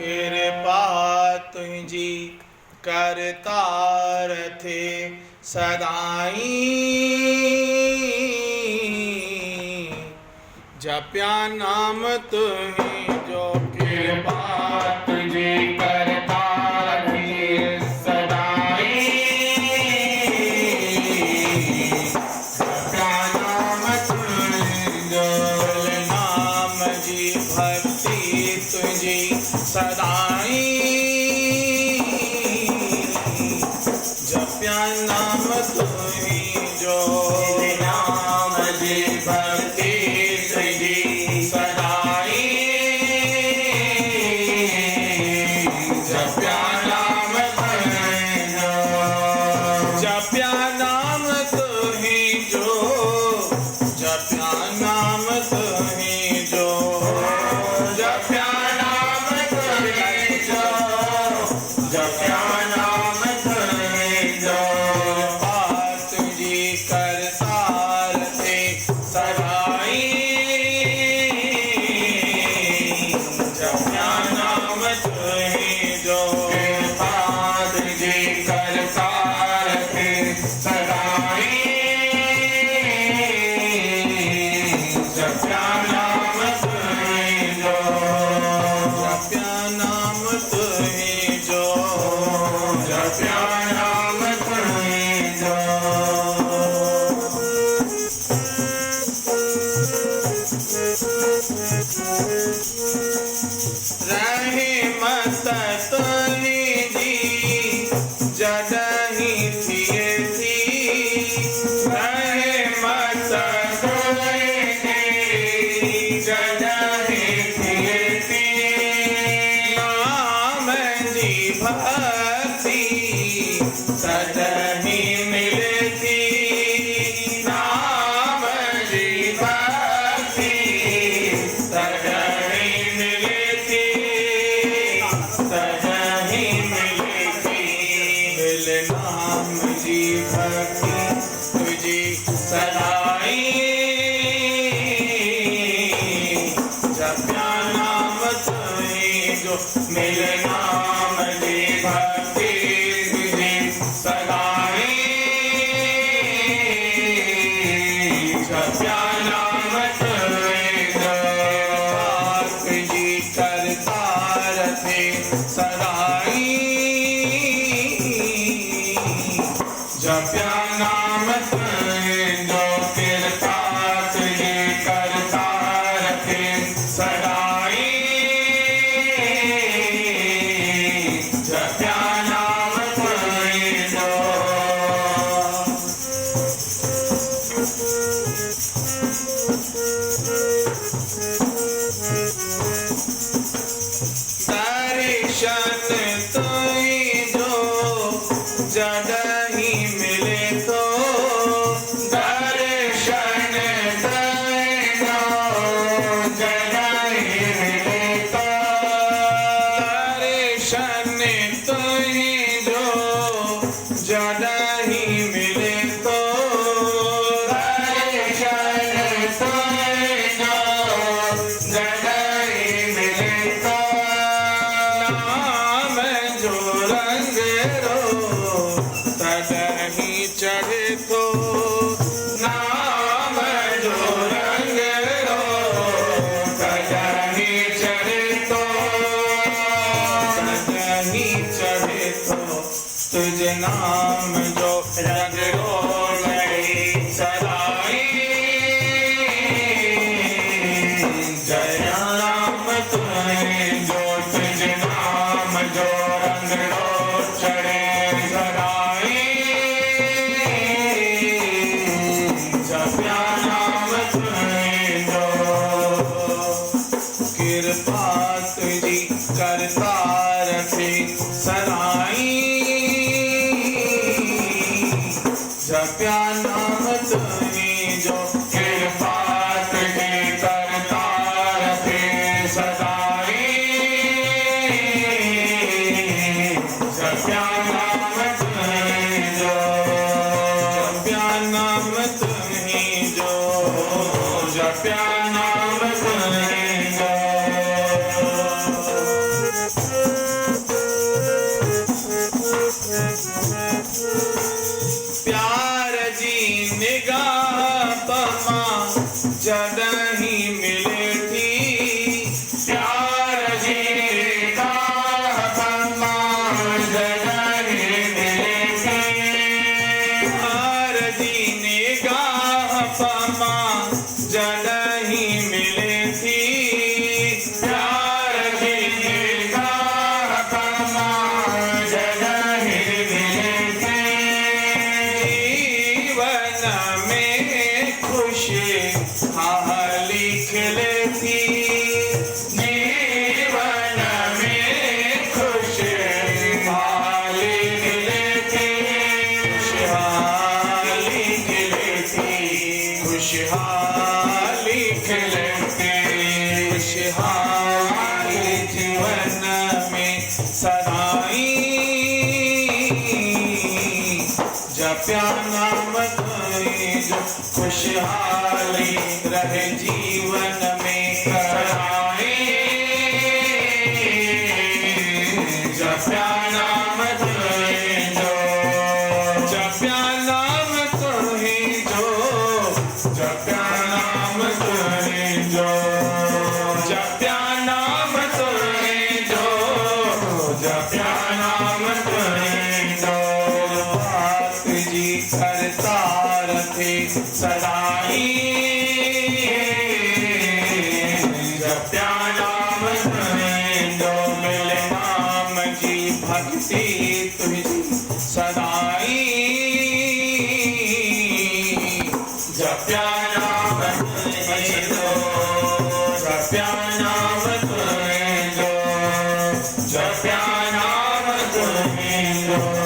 कृपा तुझी करता रथे सदाई। जप्या नाम तुहि जो कृपा तुझी करता रहे सदाई। जप्या नाम तुहि जो नाम जी भक्ति तुझी सदाई। जप्या नाम तुहि जो नाम जी भक्ति तुझी सदाई। जप्या नाम तुहि जो जप्या नाम तुहि जो जप्या नाम तुहि जो जप्या नाम तुहि जो जप्या नाम तुहि जो पात जी करता रहे सदाई। जप्या नाम तुहि जो पात जी करता रहे सदाई। जप्या नाम तुहि जो जप्या नाम तुहि जो जप्या नाम तुहि जो। रहे मत तुहि जी जडहि थिए थी। रहे मत तुहि जी जडहि थिए थी। नाम जी भक्ति सदहि मिले थी। नाम जी भक्ति सदहि मिले थी। सदहि मिले थी। मिले नाम जी भक्ति तुझी सदाई। जप्या नाम तुहि जो मिले नाम जी भक्ति तुझी सदाई। जप्या नाम तुहि जो पाप जी करता रहे सदाई। जप्या नाम तुहि जो कृपा तुझी करता रहे सदाई। जप्या नाम तुहि जो दर्शन तुहि जो जडहि मिले तो। दर्शन तुहि जो जडहि मिले तो। दर्शन तुहि जो जडहि मिले तो। दर्शन तुहि जो जडहि मिले तो। नाम जो रंग रो तडहि चढ़े तो। नाम जो रंग रो तडहि चढ़े तो। तडहि चढ़े तो तुझ नाम जो रंग रो गई सदाई। जय राम तुहि जो तुझ नाम जो रंग रो चढ़े सदाई। जप्या नाम तुहि जो कृपा तुझी करता रहे सदाई। जप्या नाम तुहि जो कृपा तुझी करता रहे सदाई। जप्या नाम तुहि जो जप्या नाम तुहि जो जप्या नाम तुहि जो। रहे जीवन में सदाए जप्या नाम तुम्हें जो जप्या नाम तुम्हें जो जप्या नाम तुम्हें जो जप्या नाम तुम्हें जो जप्या नाम तुम्हें जो बात जी करता रखे सदाई जप्या नाम तुम्हें जो मिले नाम की भक्ति तुझी सदाई जप्या नाम तुम्हें जो जप्या नाम तुम्हें जो जप्या नाम तुम्हें जो